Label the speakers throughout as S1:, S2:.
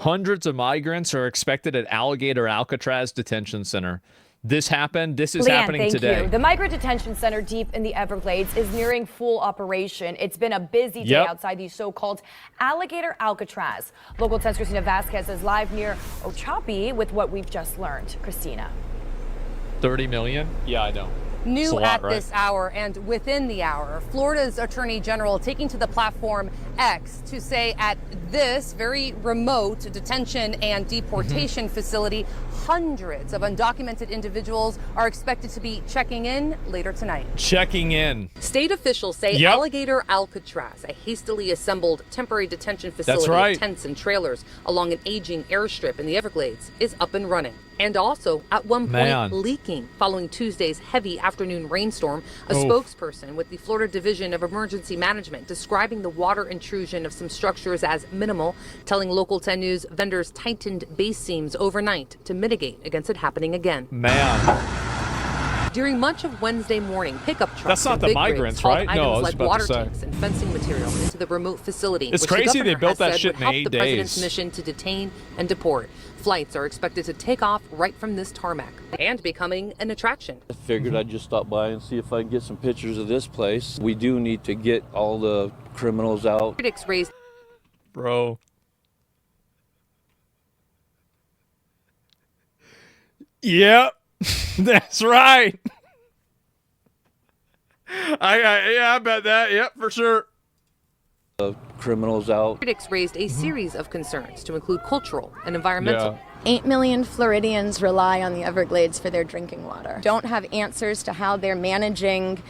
S1: Hundreds of migrants are expected at Alligator Alcatraz detention center. This happened. This is happening today.
S2: The migrant detention center deep in the Everglades is nearing full operation. It's been a busy day outside the so-called Alligator Alcatraz. Local 10's Christina Vasquez is live near Ochapi with what we've just learned. Christina.
S1: 30 million? Yeah, I know.
S3: New at this hour and within the hour, Florida's Attorney General taking to the platform X to say at this very remote detention and deportation facility, hundreds of undocumented individuals are expected to be checking in later tonight.
S1: Checking in.
S3: State officials say Alligator Alcatraz, a hastily assembled temporary detention facility of tents and trailers along an aging airstrip in the Everglades, is up and running. And also, at one point, leaking following Tuesday's heavy afternoon rainstorm. A spokesperson with the Florida Division of Emergency Management describing the water intrusion of some structures as minimal, telling Local 10 News vendors tightened base seams overnight to mitigate against it happening again. During much of Wednesday morning, pickup trucks and big rigs hauled items like water tanks and fencing material into the remote facility.
S1: It's crazy they built that shit in 8 days.
S3: The president's mission to detain and deport. Flights are expected to take off right from this tarmac and becoming an attraction.
S4: I figured I'd just stop by and see if I can get some pictures of this place. We do need to get all the criminals out.
S3: Critics raised.
S1: Bro. Yep. That's right. I bet that. Yep, for sure.
S4: Criminals out.
S3: Critics raised a series of concerns to include cultural and environmental.
S5: 8 million Floridians rely on the Everglades for their drinking water. Don't have answers to how they're managing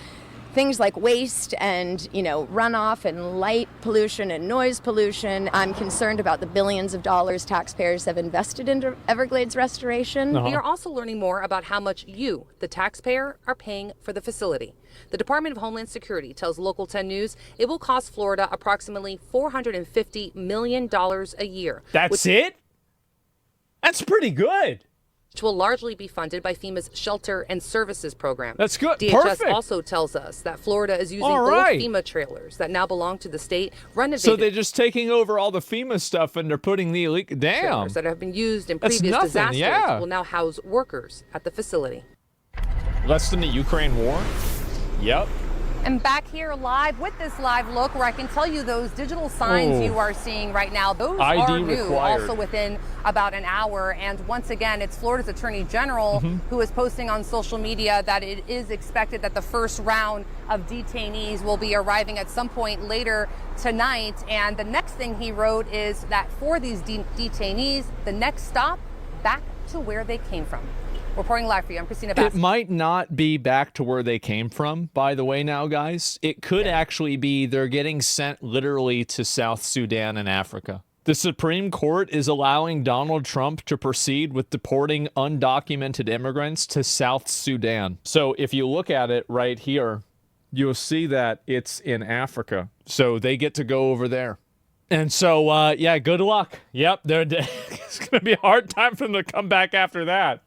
S5: things like waste and, runoff and light pollution and noise pollution. I'm concerned about the billions of dollars taxpayers have invested into Everglades restoration.
S3: We are also learning more about how much you, the taxpayer, are paying for the facility. The Department of Homeland Security tells Local 10 News it will cost Florida approximately $450 million a year.
S1: That's it? That's pretty good.
S3: Which will largely be funded by FEMA's Shelter and Services Program.
S1: That's good.
S3: DHS also tells us that Florida is using old FEMA trailers that now belong to the state, renovated.
S1: So they're just taking over all the FEMA stuff and they're putting the illegal
S3: trailers that have been used in previous disasters will now house workers at the facility.
S1: Less than the Ukraine war? Yep.
S3: And back here live with this live look where I can tell you those digital signs you are seeing right now, those are new, also within about an hour. And once again, it's Florida's Attorney General who is posting on social media that it is expected that the first round of detainees will be arriving at some point later tonight. And the next thing he wrote is that for these detainees, the next stop, back to where they came from. Reporting live for you, I'm Christina Vasquez.
S1: It might not be back to where they came from, by the way, now, guys. It could actually be they're getting sent literally to South Sudan and Africa. The Supreme Court is allowing Donald Trump to proceed with deporting undocumented immigrants to South Sudan. So if you look at it right here, you'll see that it's in Africa. So they get to go over there. And so, yeah, good luck. Yep, it's going to be a hard time for them to come back after that.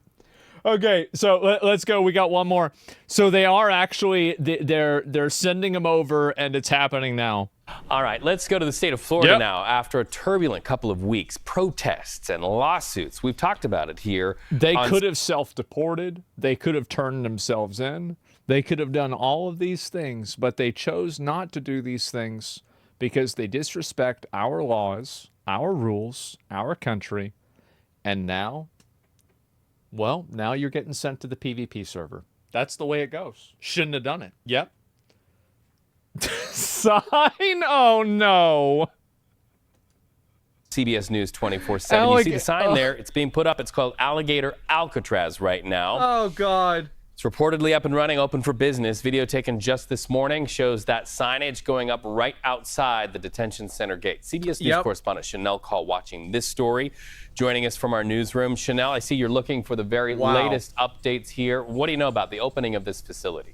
S1: Okay, so let's go. We got one more. So they are actually, they're sending them over, and it's happening now.
S6: All right, let's go to the state of Florida now. After a turbulent couple of weeks, protests and lawsuits. We've talked about it here.
S1: They could have self-deported. They could have turned themselves in. They could have done all of these things, but they chose not to do these things because they disrespect our laws, our rules, our country, and now... well, now you're getting sent to the PvP server. That's the way it goes. Shouldn't have done it. Yep. Sign? Oh, no.
S6: CBS News 24/7. You see the sign there. It's being put up. It's called Alligator Alcatraz right now.
S1: Oh, God.
S6: It's reportedly up and running, open for business. Video taken just this morning shows that signage going up right outside the detention center gate. CBS News correspondent Chanel Call watching this story. Joining us from our newsroom. Chanel, I see you're looking for the very latest updates here. What do you know about the opening of this facility?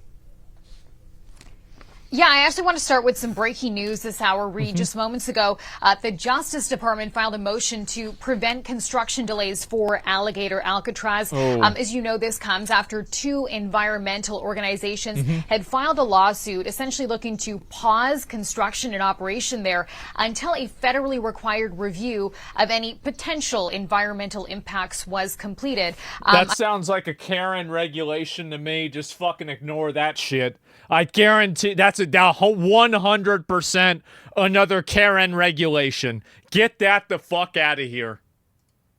S7: Yeah, I actually want to start with some breaking news this hour. Read just moments ago, the Justice Department filed a motion to prevent construction delays for Alligator Alcatraz. As you know, this comes after 2 environmental organizations had filed a lawsuit essentially looking to pause construction and operation there until a federally required review of any potential environmental impacts was completed.
S1: That sounds like a Karen regulation to me. Just fucking ignore that shit. I guarantee that's a 100% another Karen regulation. Get that the fuck out of here.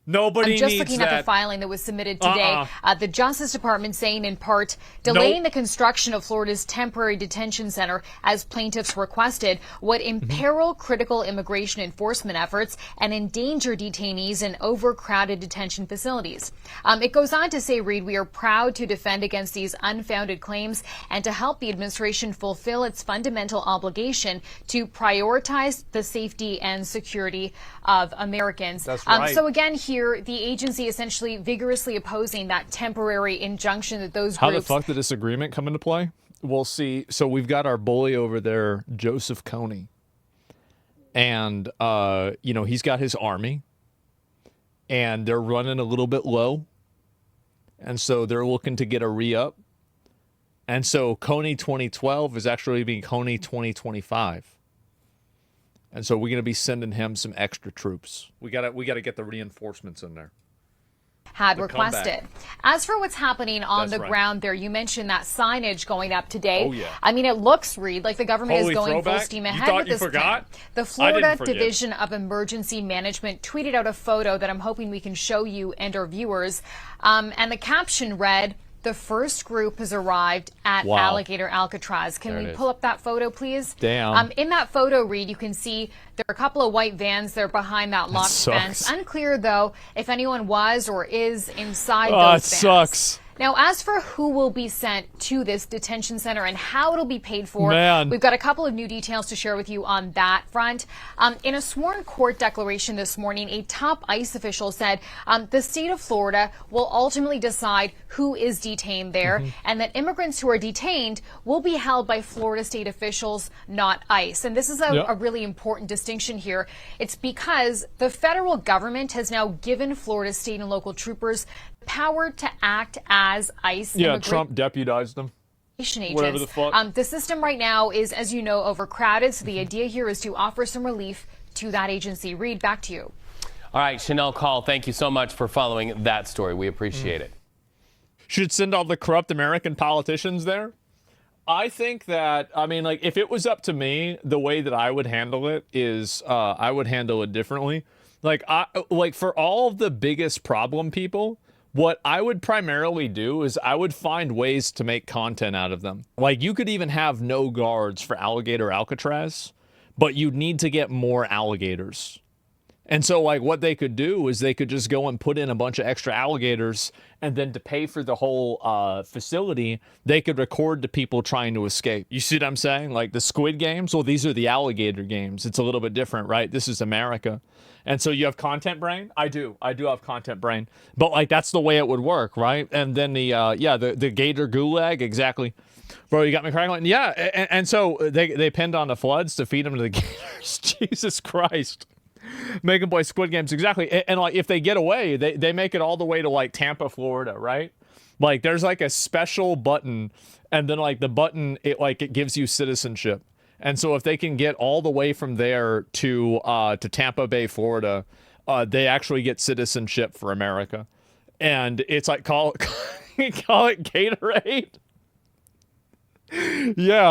S1: Nobody needs that.
S7: I'm just looking at the filing that was submitted today. The Justice Department saying in part, delaying the construction of Florida's temporary detention center as plaintiffs requested would imperil critical immigration enforcement efforts and endanger detainees in overcrowded detention facilities. It goes on to say, Reed, we are proud to defend against these unfounded claims and to help the administration fulfill its fundamental obligation to prioritize the safety and security of Americans.
S1: That's right.
S7: So again, here, the agency essentially vigorously opposing that temporary injunction that those groups...
S1: How the fuck did this agreement come into play? We'll see. So we've got our bully over there, Joseph Kony. And, he's got his army. And they're running a little bit low. And so they're looking to get a re-up. And so Kony 2012 is actually being Kony 2025. And so we're going to be sending him some extra troops. We got to get the reinforcements in there.
S7: Had requested. As for what's happening on the ground there, you mentioned that signage going up today.
S1: Oh, yeah.
S7: I mean, it looks, Reed, like the government
S1: Holy
S7: is going
S1: throwback.
S7: full steam ahead
S1: You thought
S7: with
S1: you
S7: this
S1: forgot?
S7: plan. The
S1: I
S7: Florida
S1: didn't forget.
S7: Division of Emergency Management tweeted out a photo that I'm hoping we can show you and our viewers. And the caption read, "The first group has arrived at Alligator Alcatraz." Can we pull up that photo, please?
S1: Damn.
S7: In that photo, Reed, you can see there are a couple of white vans there behind that locked fence. Unclear, though, if anyone was or is inside those vans.
S1: Sucks.
S7: Now, as for who will be sent to this detention center and how it'll be paid for, we've got a couple of new details to share with you on that front. In a sworn court declaration this morning, a top ICE official said the state of Florida will ultimately decide who is detained there and that immigrants who are detained will be held by Florida state officials, not ICE. And this is a really important distinction here. It's because the federal government has now given Florida state and local troopers power to act as ICE.
S1: Yeah, Trump deputized them.
S7: Agents.
S1: Whatever the fuck.
S7: The system right now is, as you know, overcrowded. So the idea here is to offer some relief to that agency. Reed, back to you.
S6: All right, Chanel Call, thank you so much for following that story. We appreciate it.
S1: Should send all the corrupt American politicians there? I think that, if it was up to me, the way that I would handle it is I would handle it differently. For all of the biggest problem people, what I would primarily do is I would find ways to make content out of them. Like, you could even have no guards for Alligator Alcatraz, but you'd need to get more alligators. And so, what they could do is they could just go and put in a bunch of extra alligators, and then to pay for the whole facility, they could record the people trying to escape. You see what I'm saying? Like the Squid Games? Well, these are the alligator games. It's a little bit different, right? This is America. And so you have content brain? I do have content brain. But, that's the way it would work, right? And then the gator gulag, exactly. Bro, you got me crackling? Yeah, and so they pinned on the floods to feed them to the gators. Jesus Christ. Make them play Squid Games, exactly. And if they get away, they make it all the way to Tampa, Florida, right? There's a special button, and then the button it gives you citizenship. And so if they can get all the way from there to Tampa Bay, Florida, they actually get citizenship for America. And it's call it Gatorade. Yeah.